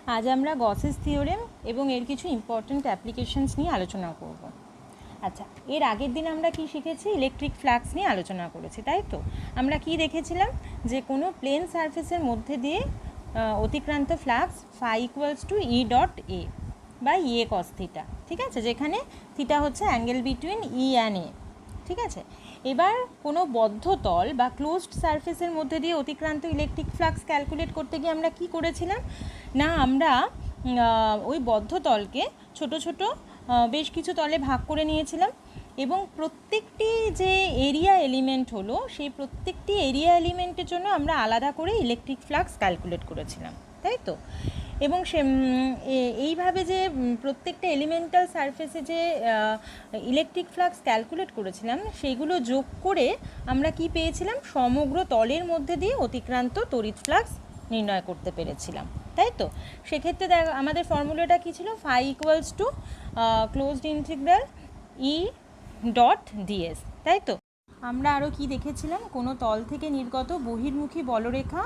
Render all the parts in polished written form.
আজ আমরা Gauss's theorem এবং এর কিছু ইম্পর্ট্যান্ট অ্যাপ্লিকেশনস নিয়ে আলোচনা করব। আচ্ছা, এর আগের দিন আমরা কি শিখেছি? ইলেকট্রিক ফ্লাক্স নিয়ে আলোচনা করেছি, তাই তো? আমরা কি দেখেছিলাম যে কোনো প্লেন সারফেসের মধ্যে দিয়ে অতিক্রান্ত flux phi equals to E dot A বা ইএ কস থিটা, ঠিক আছে, যেখানে থিটা হচ্ছে angle between E and A, ঠিক আছে। এবার কোনো বদ্ধ তল বা ক্লোজড সারফেসের মধ্যে দিয়ে অতিক্রান্ত ইলেকট্রিক ফ্লাক্স ক্যালকুলেট করতে গিয়ে আমরা কি করেছিলাম না, আমরা ওই বদ্ধ তলকে ছোট ছোট বেশ কিছু তলে ভাগ করে নিয়েছিলাম এবং প্রত্যেকটি যে এরিয়া এলিমেন্ট হলো সেই প্রত্যেকটি এরিয়া এলিমেন্টের জন্য আমরা আলাদা করে ইলেকট্রিক ফ্লাক্স ক্যালকুলেট করেছিলাম, তাই তো? এবং সে এইভাবে যে প্রত্যেকটা এলিমেন্টাল সারফেসে যে ইলেকট্রিক ফ্লাক্স ক্যালকুলেট করেছিলাম সেইগুলো যোগ করে আমরা কি পেয়েছিলাম? সমগ্র তলের মধ্যে দিয়ে অতিক্রান্ত তড়িৎ ফ্লাক্স নির্ণয় করতে পেরেছিলাম, তাই তো? সেক্ষেত্রে আমাদের ফর্মুলাটা কী ছিল? Phi equals to closed integral E dot ds, তাই তো? আমরা আরও কি দেখেছিলাম? কোনো তল থেকে নির্গত বহির্মুখী বলরেখা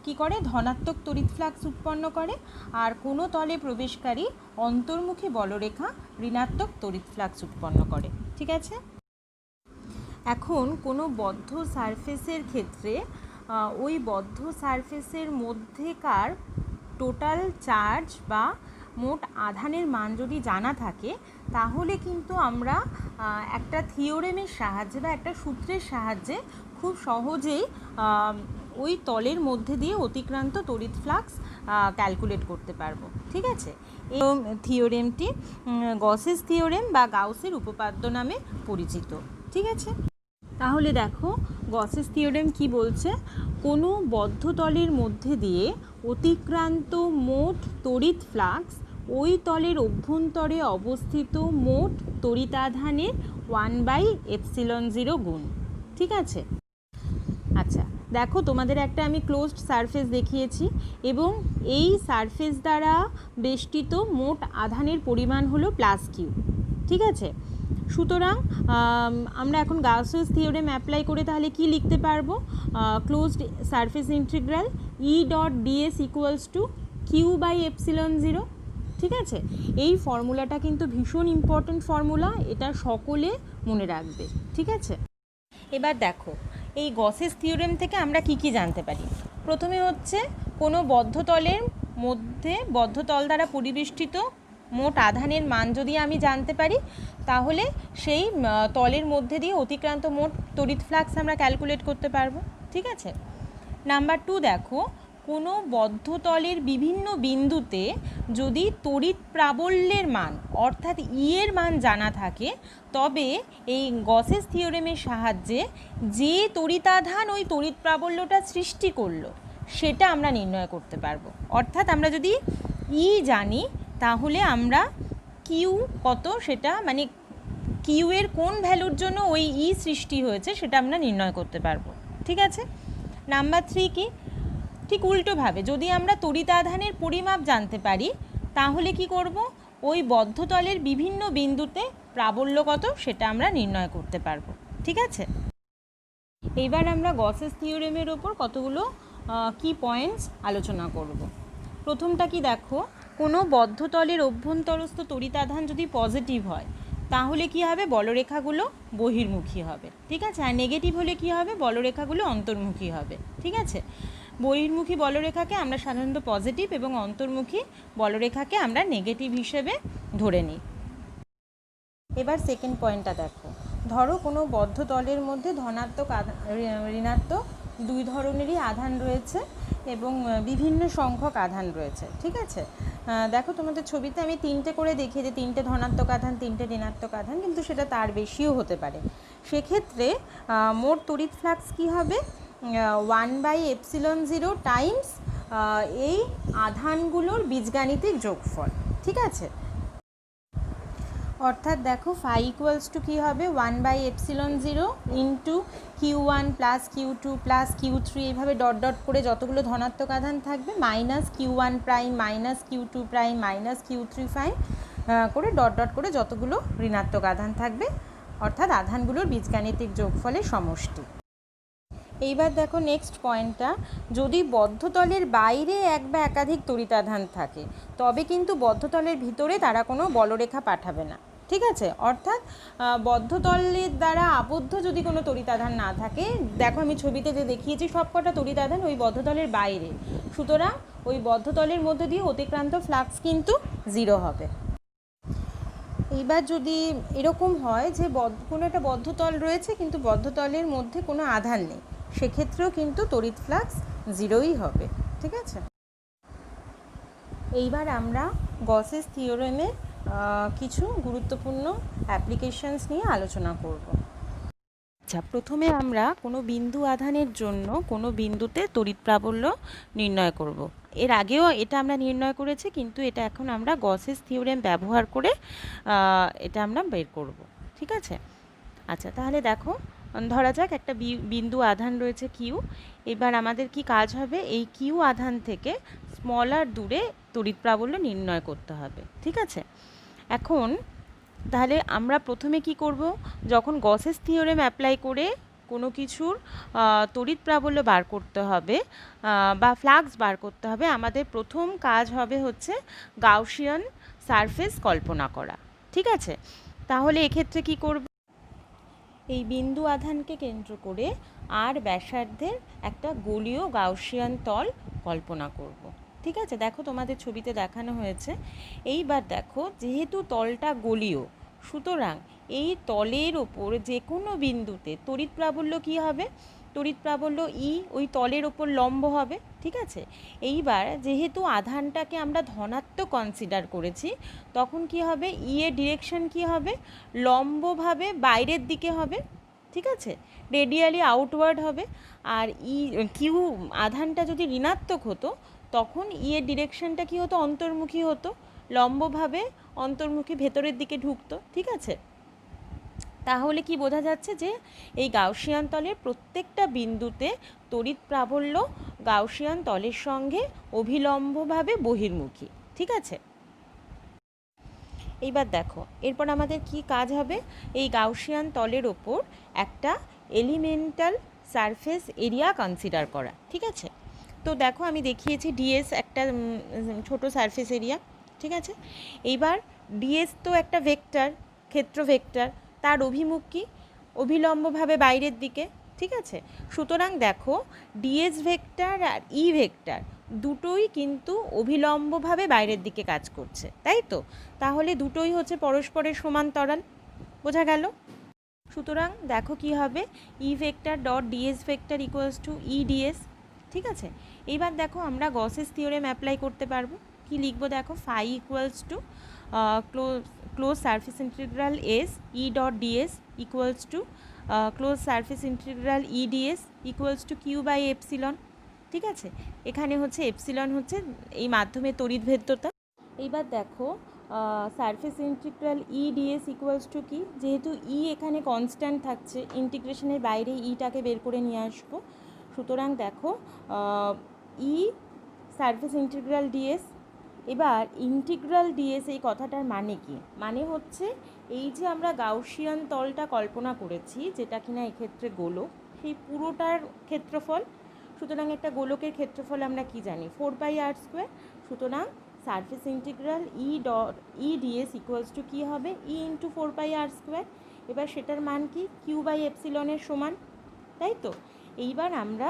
কি করে? ধনাত্মক তড়িৎ ফ্লাক্স উৎপন্ন করে, আর কোনো তলে প্রবেশকারী অন্তর্মুখী বলরেখা ঋণাত্মক তড়িৎ ফ্লাক্স উৎপন্ন করে, ঠিক আছে। এখন কোনো বদ্ধ সারফেসের ক্ষেত্রে ওই বদ্ধ সারফেসের মধ্যেকার টোটাল চার্জ বা মোট আধানের মান যদি জানা থাকে তাহলে কিন্তু আমরা একটা থিওরেমের সাহায্যে বা একটা সূত্রের সাহায্যে খুব সহজেই ওই তলের মধ্যে দিয়ে অতিক্রান্ত তড়িৎ ফ্লাক্স ক্যালকুলেট করতে পারবো, ঠিক আছে। এই থিওরেমটি গসেস থিওরেম বা গাউসের উপপাদ্য নামে পরিচিত, ঠিক আছে। তাহলে দেখো গসেস থিওরেম কি বলছে? কোনো বদ্ধ তলের মধ্যে দিয়ে অতিক্রান্ত মোট তড়িৎ ফ্লাক্স ওই তলের অভ্যন্তরে অবস্থিত মোট তড়িতাধানের 1/ε0 গুণ, ঠিক আছে। আচ্ছা দেখো, তোমাদের একটা আমি ক্লোজড সারফেস দেখিয়েছি এবং এই সারফেস দ্বারা বেষ্টিত মোট আধানের পরিমাণ হলো প্লাস কিউ, ঠিক আছে। সুতরাং আমরা এখন গাউসেস থিওরেম অ্যাপ্লাই করে তাহলে কি লিখতে পারবো? Closed surface integral E dot ds equals to Q by epsilon 0, ঠিক আছে। এই ফর্মুলাটা কিন্তু ভীষণ ইম্পর্ট্যান্ট ফর্মুলা, এটা সকলে মনে রাখবে, ঠিক আছে। এবার দেখো এই গসেস থিওরেম থেকে আমরা কি কি জানতে পারি? প্রথমে হচ্ছে কোনো বদ্ধ তলের মধ্যে বদ্ধ তল দ্বারা পরিবেষ্টিত মোট আধানের মান যদি আমি জানতে পারি তাহলে সেই তলের মধ্যে দিয়ে অতিক্রান্ত মোট তড়িৎ ফ্লাক্স আমরা ক্যালকুলেট করতে পারবো, ঠিক আছে। নাম্বার 2 দেখো, কোনো বদ্ধ তলের বিভিন্ন বিন্দুতে যদি তড়িৎ প্রাবল্যের মান অর্থাৎ ই এর মান জানা থাকে তবে এই গসেস থিওরেমের সাহায্যে যে তড়িতাধান ওই তড়িৎ প্রাবল্যটা সৃষ্টি করলো সেটা আমরা নির্ণয় করতে পারবো। অর্থাৎ আমরা যদি ই জানি তাহলে আমরা কিউ কত সেটা মানে কিউ এর কোন ভ্যালুর জন্য ওই ই সৃষ্টি হয়েছে সেটা আমরা নির্ণয় করতে পারবো, ঠিক আছে। নাম্বার 3 কি? ঠিক উল্টোভাবে যদি আমরা তড়িতাধানের পরিমাপ জানতে পারি তাহলে কি করব? ওই বদ্ধ তলের বিভিন্ন বিন্দুতে প্রাবল্য কত সেটা আমরা নির্ণয় করতে পারবো, ঠিক আছে। এইবার আমরা গসেস থিওরেমের ওপর কতগুলো কি পয়েন্টস আলোচনা করব। প্রথমটা কি দেখো, কোনো বদ্ধ তলের অভ্যন্তরস্থ তড়িতাধান যদি পজিটিভ হয় তাহলে কি হবে? বলরেখাগুলো বহির্মুখী হবে, ঠিক আছে। আর নেগেটিভ হলে কি হবে? বলরেখাগুলো অন্তর্মুখী হবে, ঠিক আছে। বহির্মুখী বলরেখাকে আমরা সাধারণত পজিটিভ এবং অন্তর্মুখী বলরেখাকে আমরা নেগেটিভ হিসেবে ধরে নিই। এবার সেকেন্ড পয়েন্টটা দেখো, ধরো কোনো বদ্ধ তলের মধ্যে ধনাত্মক ঋণাত্মক দুই ধরনেরই আধান রয়েছে এবং বিভিন্ন সংখ্যক আধান রয়েছে, ঠিক আছে। দেখো তোমাদের ছবিতে আমি 3টে করে দেখিয়ে যে 3টে ধনাত্মক আধান 3টে ঋণাত্মক আধান, কিন্তু সেটা তার বেশিও হতে পারে। সেক্ষেত্রে মোট তড়িৎ ফ্লাক্স কী হবে? 1/ε0 টাইমস এই আধানগুলোর বীজগাণিতিক যোগফল, ঠিক আছে। অর্থাৎ দেখো ফাই ইকুয়ালস টু কী হবে? 1/ε0 into Q1 plus Q2 plus Q3 এইভাবে ডট ডট করে যতগুলো ধনাত্মক আধান থাকবে minus Q1 prime minus Q2 prime minus Q3 prime করে ডট ডট করে যতগুলো ঋণাত্মক আধান থাকবে, অর্থাৎ আধানগুলোর বীজগাণিতিক যোগফলের সমষ্টি। এইবার দেখো নেক্সট পয়েন্টটা, যদি বদ্ধতলের বাইরে এক বা একাধিক তড়িতাধান থাকে তবে কিন্তু বদ্ধতলের ভিতরে তারা কোনো বলরেখা পাঠাবে না। ঠিক আছে, অর্থাৎ বদ্ধতলের দ্বারা আবদ্ধ যদি কোনো তড়িতাধান না থাকে, দেখো আমি ছবিতে যে দেখিয়েছি সবকটা তড়িতাধান ওই বদ্ধতলের বাইরে, সুতরাং ওই বদ্ধতলের মধ্যে দিয়ে অতিক্রান্ত ফ্লাক্স কিন্তু 0 হবে। এইবার যদি এরকম হয় যে কোনো একটা বদ্ধতল রয়েছে কিন্তু বদ্ধতলের মধ্যে কোনো আধান নেই, সেক্ষেত্রেও কিন্তু তড়িৎ ফ্লাক্স 0ই হবে। ঠিক আছে, এইবার আমরা গসেস থিওরেমের কিছু গুরুত্বপূর্ণ অ্যাপ্লিকেশনস নিয়ে আলোচনা করব। আচ্ছা, প্রথমে আমরা কোনো বিন্দু আধানের জন্য কোনো বিন্দুতে তড়িৎ প্রাবল্য নির্ণয় করব। এর আগেও এটা আমরা নির্ণয় করেছি, কিন্তু এটা এখন আমরা গসেস থিওরেম ব্যবহার করে এটা আমরা বের করব। ঠিক আছে, আচ্ছা তাহলে দেখো, ধরা যাক একটা বিন্দু আধান রয়েছে কিউ। এবার আমাদের কি কাজ হবে, এই কিউ আধান থেকে স্মলার দূরে তড়িৎ প্রাবল্য নির্ণয় করতে হবে। ঠিক আছে, এখন তাহলে আমরা প্রথমে কি করব, যখন গসেস থিওরেম অ্যাপ্লাই করে কোনো কিছুর তড়িৎ প্রাবল্য বার করতে হবে বা ফ্লাক্স বার করতে হবে, আমাদের প্রথম কাজ হবে হচ্ছে গাউসিয়ান সারফেস কল্পনা করা। ঠিক আছে, তাহলে এক্ষেত্রে কি করব, এই বিন্দু আধানকে কেন্দ্র করে আর ব্যাসার্ধের একটা গোলীয় গাউসিয়ান তল কল্পনা করব। ঠিক আছে, দেখো তোমাদের ছবিতে দেখানো হয়েছে। এইবার দেখো, যেহেতু তলটা গোলীয়, সুতরাং এই তলের ওপর যে কোনো বিন্দুতে তড়িৎ প্রাবল্য কী হবে, তড়িৎ প্রাবল্য ই ওই তলের ওপর লম্ব হবে। ঠিক আছে, এইবার যেহেতু আধানটাকে আমরা ধনাত্মক কনসিডার করেছি, তখন কি হবে, ই এর ডিরেকশন কি হবে, লম্বভাবে বাইরের দিকে হবে। ঠিক আছে, রেডিয়ালি আউটওয়ার্ড হবে। আর কিউ আধানটা যদি ঋণাত্মক হতো, তখন ই এর ডিরেকশনটা কি হতো, অন্তর্মুখী হতো, লম্বভাবে অন্তর্মুখী ভেতরের দিকে ঢুকতো। ঠিক আছে, তাহলে কি বোঝা যাচ্ছে যে এই গাউসিয়ান তলের প্রত্যেকটা বিন্দুতে তড়িৎ প্রাবল্য গাউসিয়ান তলের সঙ্গে অভিলম্বভাবে বহির্মুখী। ঠিক আছে, এইবার দেখো এরপর আমাদের কি কাজ হবে, এই গাউসিয়ান তলের ওপর একটা এলিমেন্টাল সারফেস এরিয়া কনসিডার করা। ঠিক আছে, তো দেখো আমি দেখিয়েছি ডিএস একটা ছোট সারফেস এরিয়া। ঠিক আছে, এইবার ডিএস তো একটা ভেক্টর, ক্ষেত্র ভেক্টর, তার অভিমুখ কি, অভিলম্বভাবে বাইরের দিকে। ঠিক আছে, সুতরাং দেখো ডিএস ভেক্টর আর ই ভেক্টর দুটোই কিন্তু অভিলম্বভাবে বাইরের দিকে কাজ করছে, তাই তো, তাহলে দুটোই হচ্ছে পরস্পরের সমান্তরাল। বোঝা গেল? সুতরাং দেখো কি হবে, E vector dot DS vector equals to E DS. ঠিক আছে, এইবার দেখো আমরা গসেস থিওরেম অ্যাপ্লাই করতে পারবো। কি লিখবো দেখো, phi equals to close surface integral S E dot ds equals to close surface integral E DS equals to Q by epsilon. ঠিক আছে, এখানে হচ্ছে এপসিলন হচ্ছে এই মাধ্যমে তড়িৎভেদ্যতা। এইবার দেখো surface integral E DS equals two কি, যেহেতু ই এখানে কনস্ট্যান্ট থাকছে, ইন্টিগ্রেশনের বাইরে ইটাকে বের করে নিয়ে আসবো, সুতরাং দেখো ই সারফেস ইন্টিগ্রাল ডিএস। এবার ইন্টিগ্রাল ডিএস এই কথাটার মানে কি, মানে হচ্ছে এই যে আমরা গাউসিয়ান তলটা কল্পনা করেছি, যেটা কিনা এক্ষেত্রে গোলক, সেই পুরোটার ক্ষেত্রফল। সুতরাং একটা গোলকের ক্ষেত্রফল আমরা কি জানি, 4πr²। সুতরাং surface integral E DS equals to কী হবে, ই ইন্টু 4πr²। এবার সেটার মান কি, কিউ বাই এপসিলনের সমান, তাই তো। এইবার আমরা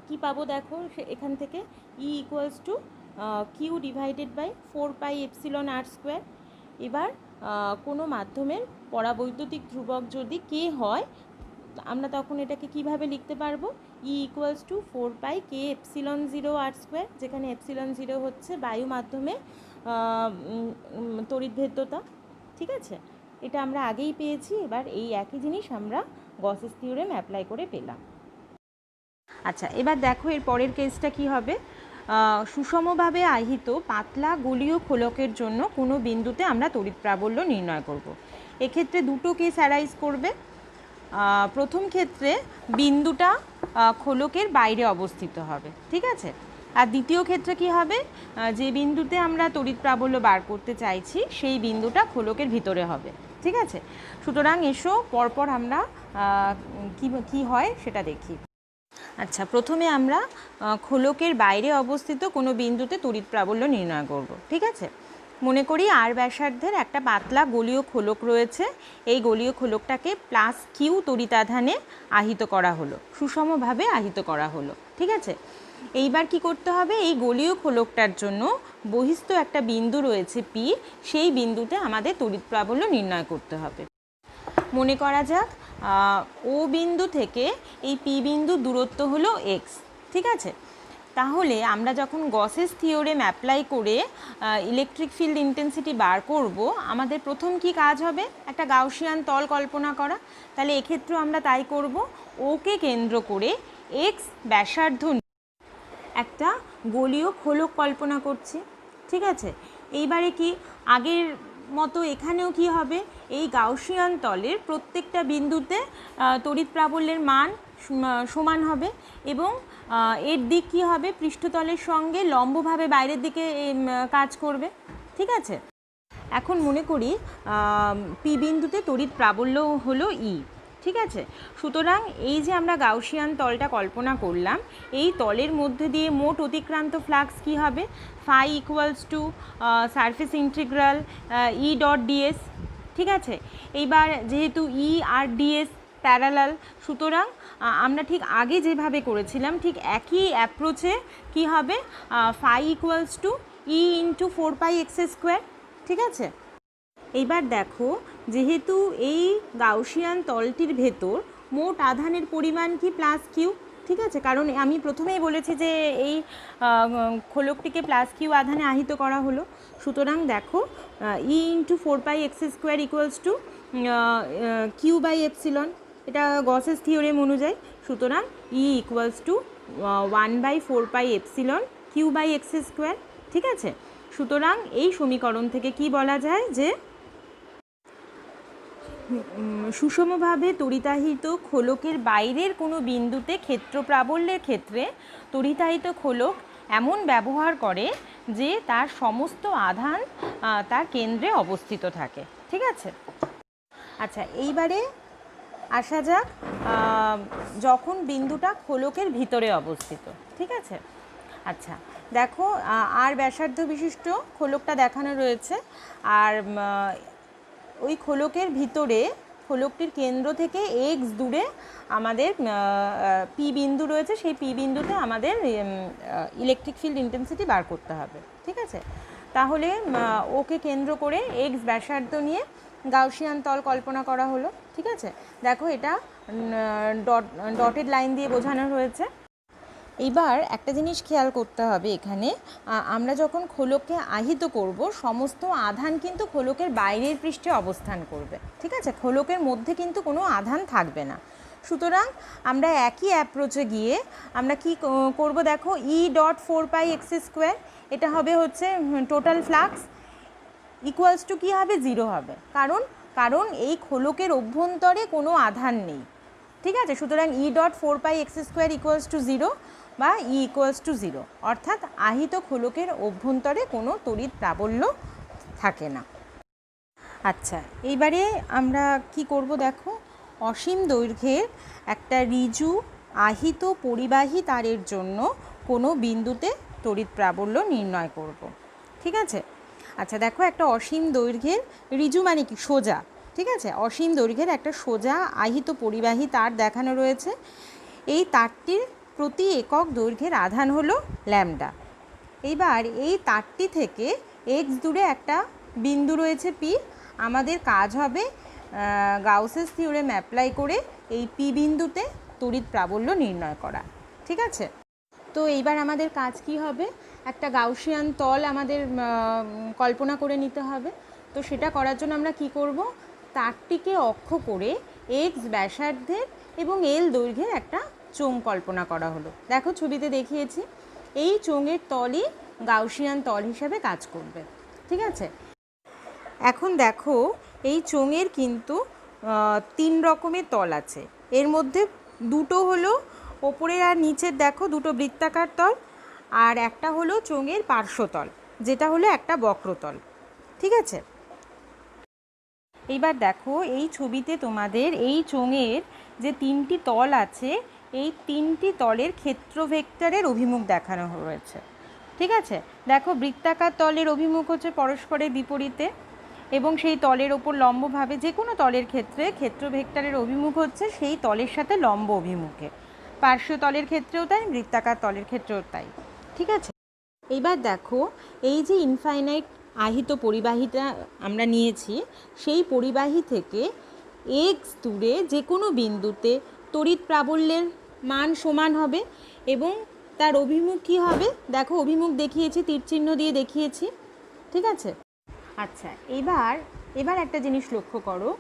কি পাবো দেখো, এখান থেকে E equals to q divided by 4πε² এবার কোনো মাধ্যমের পরাবৈদ্যুতিক ধ্রুবক যদি কে হয়, আমরা তখন এটাকে কিভাবে লিখতে পারবো, ই ইকুয়ালস টু 4πk∈0r², যেখানে ε0 হচ্ছে বায়ু মাধ্যমে তড়িৎভেদ্যতা। ঠিক আছে, এটা আমরা আগেই পেয়েছি, এবার এই একই জিনিস আমরা গসেস থিওরেম অ্যাপ্লাই করে পেলাম। আচ্ছা, এবার দেখো এর পরের কেসটা কি হবে, সুষমভাবে আহিত পাতলা গোলীয় খোলকের জন্য কোনো বিন্দুতে আমরা তড়িৎ প্রাবল্য নির্ণয় করব। এক্ষেত্রে দুটো কেস অ্যারাইজ করবে। প্রথম ক্ষেত্রে বিন্দুটা খোলকের বাইরে অবস্থিত হবে। ঠিক আছে, আর দ্বিতীয় ক্ষেত্রে কি হবে, যে বিন্দুতে আমরা তড়িৎ প্রাবল্য বার করতে চাইছি সেই বিন্দুটা খোলকের ভিতরে হবে। ঠিক আছে। সুতরাং এসো পরপর আমরা কি হয় সেটা দেখি। আচ্ছা, প্রথমে আমরা খোলকের বাইরে অবস্থিত কোনো বিন্দুতে তড়িৎ প্রাবল্য নির্ণয় করব। ঠিক আছে, মনে করি আর ব্যাসার্ধের একটা পাতলা গলীয় খোলক রয়েছে। এই গলীয় খোলকটাকে প্লাস কিউ তড়িতাধানে আহিত করা হলো, সুষমভাবে আহিত করা হলো। ঠিক আছে, এইবার কি করতে হবে, এই গলীয় খোলকটার জন্য বহিস্থ একটা বিন্দু রয়েছে পি, সেই বিন্দুতে আমাদের তড়িৎ প্রাবল্য নির্ণয় করতে হবে। মনে করা যাক ও বিন্দু থেকে এই পি বিন্দুর দূরত্ব হলো এক্স। ঠিক আছে, তাহলে আমরা যখন গসেস থিওরেম অ্যাপ্লাই করে ইলেকট্রিক ফিল্ড ইন্টেন্সিটি বার করব, আমাদের প্রথম কি কাজ হবে, একটা গাউসিয়ান তল কল্পনা করা। তাহলে এক্ষেত্রেও আমরা তাই করব, ওকে কেন্দ্র করে এক্স ব্যাসার্ধ একটা গলীয় খোলক কল্পনা করছি। ঠিক আছে, এইবারে কি আগের মতো এখানেও কি হবে, এই গাউসিয়ান তলের প্রত্যেকটা বিন্দুতে তড়িৎ প্রাবল্যের মান সমান হবে এবং এর দিক কি হবে, পৃষ্ঠতলের সঙ্গে লম্বভাবে বাইরের দিকে কাজ করবে। ঠিক আছে, এখন মনে করি পি বিন্দুতে তড়িৎ প্রাবল্য হলো ই। ঠিক আছে, সুতরাং এই যে আমরা গাউসিয়ান তলটা কল্পনা করলাম, এই তলের মধ্যে দিয়ে মোট অতিক্রান্ত ফ্লাক্স কি হবে, phi equals to surface integral E dot ds. ঠিক আছে, এইবার যেহেতু ই আর ডিএস প্যারালাল, সুতরাং আমরা ঠিক আগে যেভাবে করেছিলাম ঠিক একই অ্যাপ্রোচে কি হবে, phi equals to E into 4πx²। ঠিক আছে, এইবার দেখো যেহেতু এই গাউসিয়ান তলটির ভেতর মোট আধানের পরিমাণ কি প্লাস কিউ। ঠিক আছে, কারণ আমি প্রথমেই বলেছি যে এই খোলকটিকে প্লাস কিউ আধানে আহিত করা হলো। সুতরাং দেখো E into 4πx² equals to Q by epsilon, এটা গসেস থিওরেম অনুযায়ী। সুতরাং E equals to 1/4πε q by x²। ঠিক আছে, সুতরাং এই সমীকরণ থেকে কি বলা যায় যে সুষমভাবে তড়িতাহিত খোলকের বাইরের কোনো বিন্দুতে ক্ষেত্র প্রাবল্যের ক্ষেত্রে তড়িতাহিত খোলক এমন ব্যবহার করে যে তার সমস্ত আধান তার কেন্দ্রে অবস্থিত থাকে। ঠিক আছে, আচ্ছা এইবারে আসা যাক যখন বিন্দুটা খোলকের ভিতরে অবস্থিত। ঠিক আছে, আচ্ছা দেখো আর ব্যাসার্ধ বিশিষ্ট খোলকটা দেখানো রয়েছে, আর ওই খোলকের ভিতরে খোলকটির কেন্দ্র থেকে এক্স দূরে আমাদের পি বিন্দু রয়েছে, সেই পি বিন্দুতে আমাদের ইলেকট্রিক ফিল্ড ইন্টেন্সিটি বার করতে হবে। ঠিক আছে, তাহলে ওকে কেন্দ্র করে এক্স ব্যাসার্ধ নিয়ে গাউসিয়ান তল কল্পনা করা হলো। ঠিক আছে, দেখো এটা ডটেড লাইন দিয়ে বোঝানো হয়েছে। এইবার একটা জিনিস খেয়াল করতে হবে, এখানে আমরা যখন খোলককে আহিত করব সমস্ত আধান কিন্তু খোলকের বাইরের পৃষ্ঠে অবস্থান করবে। ঠিক আছে, খোলকের মধ্যে কিন্তু কোনো আধান থাকবে না। সুতরাং আমরা একই অ্যাপ্রোচে গিয়ে আমরা কি করব, দেখো ই ডট 4πx², এটা হবে হচ্ছে টোটাল ফ্লাক্স ইকুয়ালস টু কী হবে, 0 হবে, কারণ এই খোলকের অভ্যন্তরে কোনো আধান নেই। ঠিক আছে, সুতরাং E dot 4πx² equals to 0 বা ই ইকুয়ালস টু 0, অর্থাৎ আহিত খোলকের অভ্যন্তরে কোনো তড়িৎ প্রাবল্য থাকে না। আচ্ছা এইবারে আমরা কি করব, দেখো অসীম দৈর্ঘ্যের একটা ঋজু আহিত পরিবাহী তারের জন্য কোনো বিন্দুতে তড়িৎ প্রাবল্য নির্ণয় করব। ঠিক আছে, আচ্ছা দেখো একটা অসীম দৈর্ঘ্যের ঋজু মানে কি, সোজা। ঠিক আছে, অসীম দৈর্ঘ্যের একটা সোজা আহিত পরিবাহী তার দেখানো রয়েছে। এই তারটির প্রতি একক দৈর্ঘ্যের আধান হলো ল্যামডা। এইবার এই তারটি থেকে এক্স দূরে একটা বিন্দু রয়েছে পি, আমাদের কাজ হবে গাউসেস থিওরেম অ্যাপ্লাই করে এই পি বিন্দুতে তড়িৎ প্রাবল্য নির্ণয় করা। ঠিক আছে, তো এইবার আমাদের কাজ কি হবে, একটা গাউসিয়ান তল আমাদের কল্পনা করে নিতে হবে। তো সেটা করার জন্য আমরা কি করব, তারটিকে অক্ষ করে এক্স ব্যাসার্ধের এবং এল দৈর্ঘ্যের একটা চোঙ কল্পনা করা হলো। দেখো ছবিতে দেখিয়েছি, এই চোঙের তলই গাউসিয়ান তল হিসাবে কাজ করবে। ঠিক আছে, এখন দেখো এই চোঙের কিন্তু 3 রকমের তল আছে, এর মধ্যে দুটো হলো ওপরের আর নিচের, দেখো দুটো বৃত্তাকার তল, আর একটা হলো চোঙের পার্শ্বতল যেটা হলো একটা বক্রতল। ঠিক আছে, এইবার দেখো এই ছবিতে তোমাদের এই চোঙের যে 3টি তল আছে এই 3টি তলের ক্ষেত্র ভেক্টরের অভিমুখ দেখানো হয়েছে। ঠিক আছে, দেখো বৃত্তাকার তলের অভিমুখ হচ্ছে পরস্পরের বিপরীতে এবং সেই তলের ওপর লম্বভাবে, যে কোনো তলের ক্ষেত্রে ক্ষেত্র ভেক্টরের অভিমুখ হচ্ছে সেই তলের সাথে লম্ব অভিমুখে। পার্শ্বীয় তলের ক্ষেত্রেও তাই, বৃত্তাকার তলের ক্ষেত্রেও তাই। ঠিক আছে, এইবার দেখো এই যে ইনফাইনাইট আহিত পরিবাহীটা আমরা নিয়েছি, সেই পরিবাহী থেকে এক্স দূরে যে কোনো বিন্দুতে তড়িৎ প্রাবল্যের মান সমান হবে এবং তার অভিমুখ কী হবে, দেখো অভিমুখ দেখিয়েছি, তীরচিহ্ন দিয়ে দেখিয়েছি। ঠিক আছে, আচ্ছা এবার একটা জিনিস লক্ষ্য করো,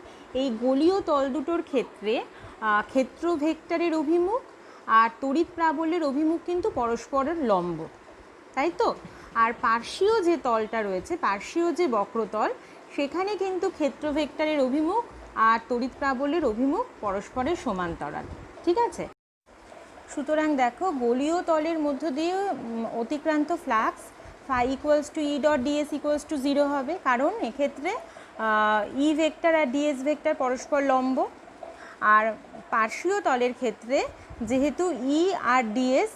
এই গোলীয় তল দুটোর ক্ষেত্রে ক্ষেত্র ভেক্টরের অভিমুখ আর তড়িৎ প্রাবল্যের অভিমুখ কিন্তু পরস্পরের লম্ব, তাই তো? আর পার্শ্বীয় যে তলটা রয়েছে, পার্শ্বীয় যে বক্রতল, সেখানে কিন্তু ক্ষেত্র ভেক্টরের অভিমুখ আর তড়িৎ প্রাবল্যের অভিমুখ পরস্পরের সমান্তরাল। ঠিক আছে, সুতরাং দেখো গোলীয় তলের মধ্য দিয়ে অতিক্রান্ত flux phi equals to E dot ds equals to 0 হবে, কারণ এক্ষেত্রে ই ভেক্টর আর ডিএস ভেক্টর পরস্পর লম্ব। আর পার্শ্বীয় তলের ক্ষেত্রে যেহেতু ই আর ডিএস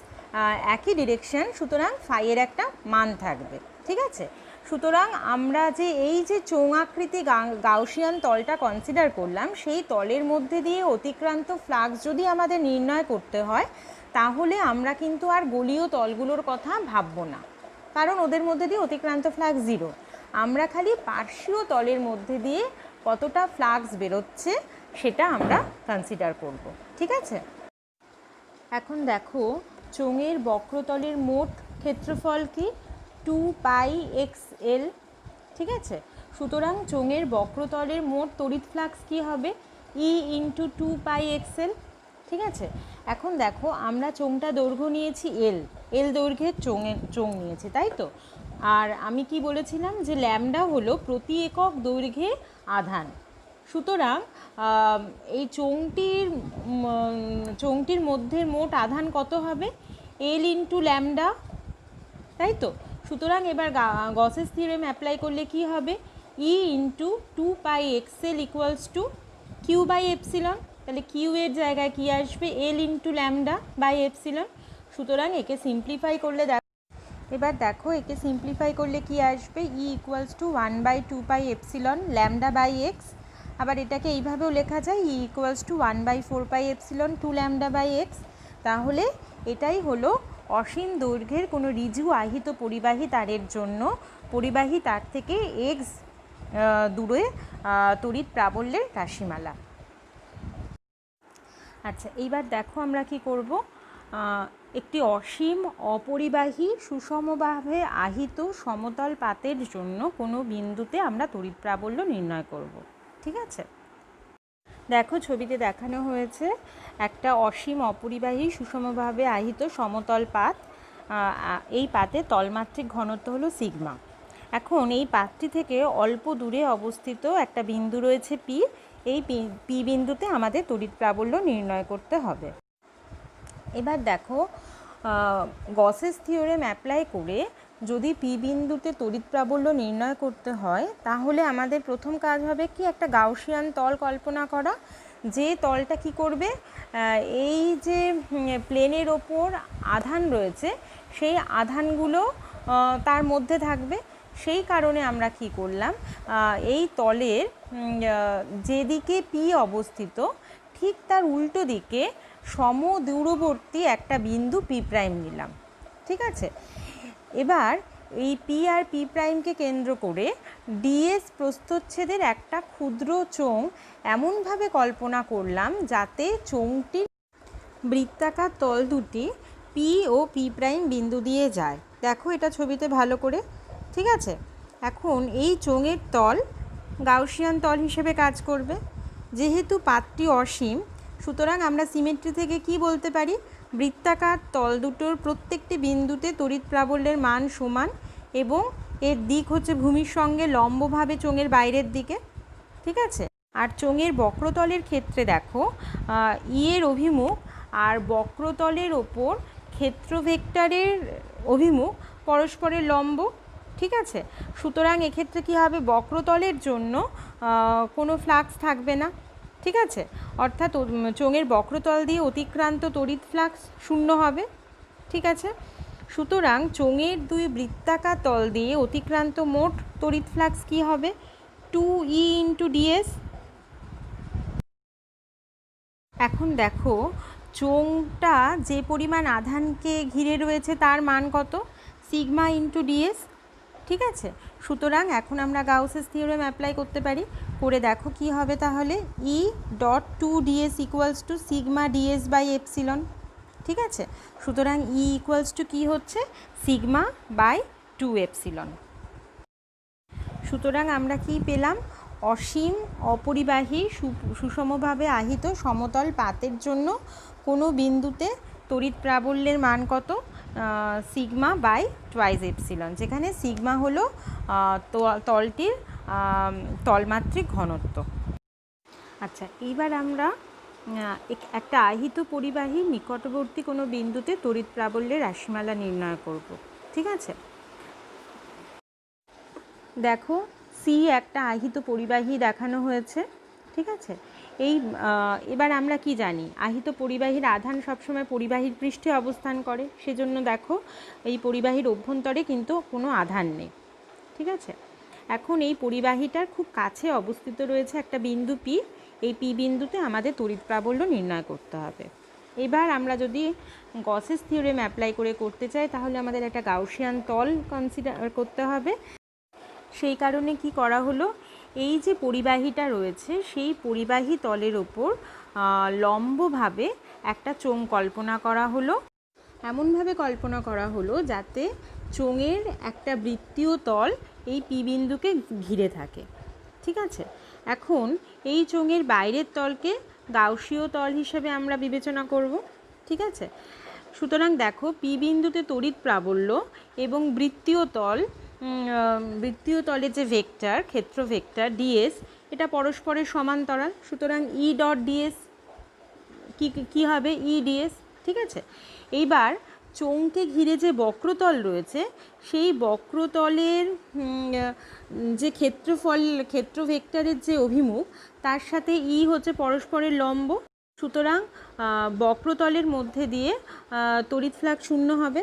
একই ডিরেকশন, সুতরাং ফাইয়ের একটা মান থাকবে। ঠিক আছে, সুতরাং আমরা যে এই যে চোঙাকৃতি গাউসিয়ান তলটা কনসিডার করলাম, সেই তলের মধ্যে দিয়ে অতিক্রান্ত ফ্লাক্স যদি আমাদের নির্ণয় করতে হয়, তাহলে আমরা কিন্তু আর গোলীয় তলগুলোর কথা ভাববো না, কারণ ওদের মধ্যে দিয়ে অতিক্রান্ত ফ্লাক্স 0। আমরা খালি পার্শ্বীয় তলের মধ্যে দিয়ে কতটা ফ্লাক্স বেরোচ্ছে সেটা আমরা কনসিডার করব। ঠিক আছে, এখন দেখো চোঙের বক্রতলের মোট ক্ষেত্রফল কি, 2πxl। ঠিক আছে, সুতরাং চোঙের বক্রতলের মোট তড়িৎ ফ্লাক্স কি হবে, E ইন্টু 2πxl। ঠিক আছে, এখন দেখো আমরা চোঙটা দৈর্ঘ্য নিয়েছি এল দৈর্ঘ্যের চোঙ নিয়েছি, তাই তো? আর আমি কি বলেছিলাম যে ল্যামডা হলো প্রতি একক দৈর্ঘ্যে আধান। সুতরাং এই চোঙটির মধ্যে মোট আধান কত হবে, এল ইন্টু ল্যামডা, তাই তো? সুতরাং এবার গসেস থিওরেম অ্যাপ্লাই করলে কি হবে, E into 2πxl equals to Q by epsilon. তাহলে কিউ এর জায়গায় কি আসবে, L into lambda by epsilon. সুতরাং একে সিম্পলিফাই করলে এবার দেখো একে সিম্পলিফাই করলে কি আসবে, E equals to 1/2π epsilon lambda by x. আবার এটাকে এইভাবেও লেখা যায়, E equals to 1/4π epsilon 2 lambda by x. তাহলে এটাই হলো অসীম দৈর্ঘ্যের কোনো ঋজু আহিত পরিবাহী তারের জন্য পরিবাহী তার থেকে এক্স দূরে তড়িৎ প্রাবল্যের রাশিমালা। আচ্ছা, এইবার দেখো আমরা কি করব, একটি অসীম অপরিবাহী সুষমভাবে আহিত সমতল পাতের জন্য কোনো বিন্দুতে আমরা তড়িৎ প্রাবল্য নির্ণয় করব। ঠিক আছে, দেখো ছবিতে দেখানো হয়েছে একটা অসীম অপরিবাহী সুষমভাবে আহিত সমতল পাত। এই পাতের তলমাত্রিক ঘনত্ব হলো সিগমা। এখন এই পাতটি থেকে অল্প দূরে অবস্থিত একটা বিন্দু রয়েছে পি। এই পি বিন্দুতে আমাদের তড়িৎ প্রাবল্য নির্ণয় করতে হবে। এবার দেখো গসেস থিওরেম অ্যাপ্লাই করে যদি পি বিন্দুতে তড়িৎ প্রাবল্য নির্ণয় করতে হয়, তাহলে আমাদের প্রথম কাজ হবে কি, একটা গাউসিয়ান তল কল্পনা করা, যে তলটা কি করবে, এই যে প্লেনের ওপর আধান রয়েছে সেই আধানগুলো তার মধ্যে থাকবে। সেই কারণে আমরা কি করলাম, এই তলের যেদিকে পি অবস্থিত ঠিক তার উল্টো দিকে সমদূরবর্তী একটা বিন্দু পি প্রাইম নিলাম। ঠিক আছে, এবার এই পি আর পি প্রাইমকে কেন্দ্র করে ডিএস প্রস্থচ্ছেদের একটা ক্ষুদ্র চোঙ এমনভাবে কল্পনা করলাম যাতে চোঙটির বৃত্তাকার তল দুটি পি ও পি প্রাইম বিন্দু দিয়ে যায়। দেখো এটা ছবিতে ভালো করে। ঠিক আছে, এখন এই চোঙের তল গাউসিয়ান তল হিসেবে কাজ করবে। যেহেতু পাতটি অসীম, সুতরাং আমরা সিমেট্রি থেকে কি বলতে পারি, বৃত্তাকার তল দুটোর প্রত্যেকটি বিন্দুতে তড়িৎ প্রাবল্যের মান সমান এবং এর দিক হচ্ছে ভূমির সঙ্গে লম্বভাবে চোঙের বাইরের দিকে। ঠিক আছে, আর চোঙের বক্রতলের ক্ষেত্রে দেখো ই এর অভিমুখ আর বক্রতলের ওপর ক্ষেত্র ভেক্টরের অভিমুখ পরস্পরের লম্ব। ঠিক আছে। সুতরাং এক্ষেত্রে কী হবে, বক্রতলের জন্য কোনো ফ্লাক্স থাকবে না। ঠিক আছে, অর্থাৎ চোঙের বক্রতল দিয়ে অতিক্রান্ত তড়িৎ ফ্লাক্স শূন্য হবে। ঠিক আছে, সুতরাং চোঙের দুই বৃত্তাকার তল দিয়ে অতিক্রান্ত মোট তড়িৎ ফ্লাক্স কী হবে, 2E × ds। এখন দেখো চোঙটা যে পরিমাণ আধানকে ঘিরে রয়েছে তার মান কত, সিগমা × ds। ঠিক আছে, সুতরাং এখন আমরা গাউসেস থিওরেম অ্যাপ্লাই করতে পারি। করে দেখো কি হবে তাহলে, E.2ds = সিগমা ds/ε। ঠিক আছে, সুতরাং E = কী হচ্ছে, σ/2ε। সুতরাং আমরা কি পেলাম, অসীম অপরিবাহী সুষমভাবে আহিত সমতল পাতের জন্য কোনো বিন্দুতে তড়িৎ প্রাবল্যের মান কত, σ/2ε, যেখানে সিগমা হলো তলটির তলমাত্রিক ঘনত্ব। আচ্ছা, এইবার আমরা একটা আহিত পরিবাহীর নিকটবর্তী কোনো বিন্দুতে তড়িৎ প্রাবল্যের রাশিমালা নির্ণয় করব। ঠিক আছে, দেখো সি একটা আহিত পরিবাহী দেখানো হয়েছে। ঠিক আছে, এবার আমরা কি জানি, আহিত পরিবাহীর আধান সবসময় পরিবাহীর পৃষ্ঠে অবস্থান করে, সেজন্য দেখো এই পরিবাহীর অভ্যন্তরে কিন্তু কোনো আধান নেই। ঠিক আছে, এখন এই পরিবাহীটার খুব কাছে অবস্থিত রয়েছে একটা বিন্দু পি। এই পি বিন্দুতে আমাদের তড়িৎ প্রাবল্য নির্ণয় করতে হবে। এবার আমরা যদি গসেস থিওরেম অ্যাপ্লাই করে করতে চাই, তাহলে আমাদের একটা গাউসিয়ান তল কনসিডার করতে হবে। সেই কারণে কি করা হলো, এই যে পরিবাহীটা রয়েছে সেই পরিবাহী তলের ওপর লম্বভাবে একটা চোঙ কল্পনা করা হলো। এমনভাবে কল্পনা করা হলো যাতে চোঙের একটা বৃত্তীয় তল এই পি বিন্দুকে ঘিরে থাকে। ঠিক আছে, এখন এই চোঙের বাইরের তলকে গাউসীয় তল হিসেবে আমরা বিবেচনা করব। ঠিক আছে, সুতরাং দেখো পি বিন্দুতে তড়িৎ প্রাবল্য এবং বৃত্তীয় তলের যে ভেক্টর, ক্ষেত্র ভেক্টর ds, এটা পরস্পরের সমান্তরাল। সুতরাং E.ds কি হবে, E.ds। ঠিক আছে, এইবার চোঙকে ঘিরে যে বক্রতল রয়েছে সেই বক্রতলের যে ক্ষেত্র ভেক্টরের যে অভিমুখ তার সাথে E হচ্ছে পরস্পরের লম্ব। সুতরাং বক্রতলের মধ্যে দিয়ে তড়িৎ ফ্লাক্স শূন্য হবে।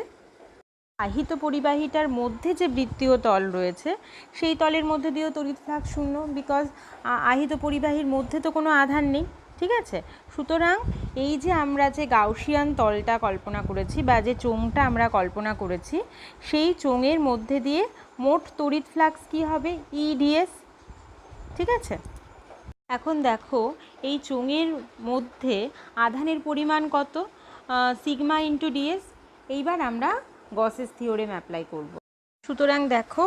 আহিত পরিবাহীটার মধ্যে যে বৃত্তীয় তল রয়েছে সেই তলের মধ্যে দিয়েও তড়িৎ ফ্লাক্স শূন্য, বিকজ আহিত পরিবাহীর মধ্যে তো কোনো আধান নেই। ঠিক আছে, সুতরাং এই যে আমরা যে গাউসিয়ান তলটা কল্পনা করেছি বা যে চোঙটা আমরা কল্পনা করেছি, সেই চোঙের মধ্যে দিয়ে মোট তড়িৎ ফ্লাক্স কী হবে, E.ds। ঠিক আছে, এখন দেখো এই চোঙের মধ্যে আধানের পরিমাণ কত, সিগমা × ds। এইবার আমরা গসেস থিওরেম অ্যাপ্লাই করব। সুতরাং দেখো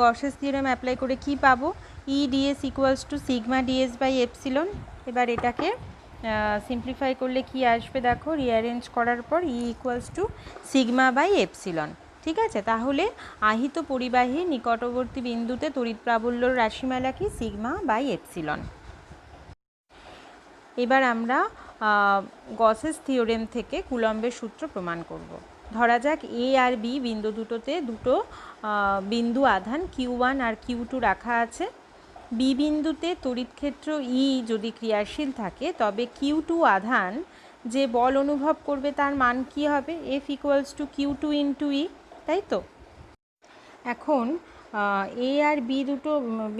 গসেস থিওরেম অ্যাপ্লাই করে কি পাবো, E.ds = সিগমা ds/ε। এবার এটাকে সিম্পলিফাই করলে কি আসবে, দেখো রিঅ্যারেঞ্জ করার পর E = σ/ε। ঠিক আছে, তাহলে আহিত পরিবাহী নিকটবর্তী বিন্দুতে তড়িৎ প্রাবল্যর রাশিমালা কি, σ/ε। এবার আমরা গসেস থিওরেম থেকে কুলম্বের সূত্র প্রমাণ করব। ধরা যাক এ আর বি বিন্দু দুটোতে দুটো বিন্দু আধান Q1 আর Q2 রাখা আছে। বি বিন্দুতে তড়িৎ ক্ষেত্র E যদি ক্রিয়াশীল থাকে তবে Q2 আধান যে বল অনুভব করবে তার মান কি হবে, F = Q2 × E, তাই তো। এখন এ আর বি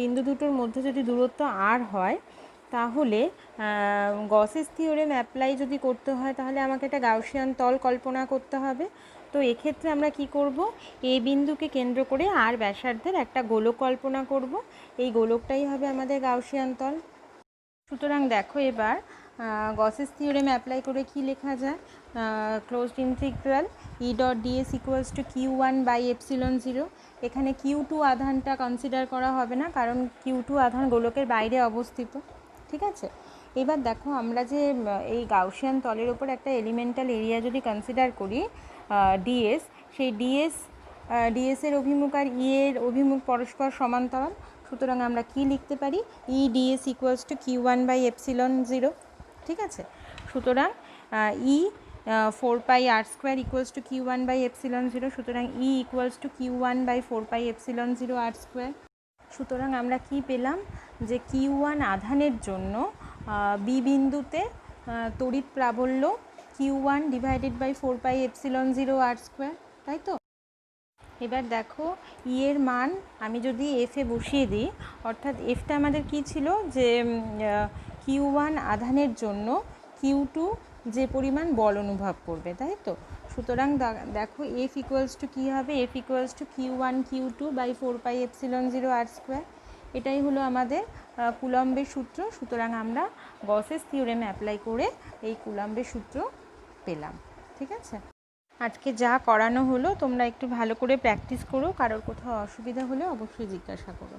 বিন্দু দুটোর মধ্যে যদি দূরত্ব r হয়, তাহলে গসেস থিওরেম অ্যাপ্লাই যদি করতে হয় তাহলে আমাকে একটা গাউসিয়ান তল কল্পনা করতে হবে। তো এক্ষেত্রে আমরা কি করব, এ বিন্দুকে কেন্দ্র করে আর ব্যাসার্ধের একটা গোলক কল্পনা করব। এই গোলকটাই হবে আমাদের গাউসিয়ান তল। সুতরাং দেখো এবার গসেস থিওরেম অ্যাপ্লাই করে কি লেখা যায়, ক্লোজড ইন্টিগ্রাল E.ds = Q1/ε0। এখানে Q2 আধানটা কনসিডার করা হবে না, কারণ Q2 আধান গোলকের বাইরে অবস্থিত। ঠিক আছে, এবার দেখো আমরা যে এই গাউসিয়ান তলের ওপর একটা এলিমেন্টাল এরিয়া যদি কনসিডার করি ds, সেই ds এর অভিমুখ আর E এর অভিমুখ পরস্পর সমান্তরাল। সুতরাং আমরা কি লিখতে পারি, E.ds = Q1/ε0। ঠিক আছে, সুতরাং E 4πr² equals to Q1/ε0, সুতরাং E ইকুয়ালস টু Q1/4πε0r²। সুতরাং আমরা কি পেলাম যে Q1 আধানের জন্য বি বিন্দুতে তড়িৎ প্রাবল্য Q1/4πε0r², তাই তো? এবার দেখো ই এর মান আমি যদি এফে বসিয়ে দিই, অর্থাৎ এফটা আমাদের কি ছিল যে Q1 আধানের জন্য Q2 যে পরিমাণ বল অনুভব করবে, তাই তো? সুতরাং দেখো এফ ইকুয়ালস টু কী হবে, F equals to Q1 Q2/4πε0r²। এটাই হলো আমাদের কুলম্বের সূত্র। সুতরাং আমরা গসের থিওরেম অ্যাপ্লাই করে এই কুলম্বের সূত্র পেলাম। ঠিক আছে, আজকে যা করানো হলো তোমরা একটু ভালো করে প্র্যাকটিস করো, কারোর কোথাও অসুবিধা হলে অবশ্যই জিজ্ঞাসা করো।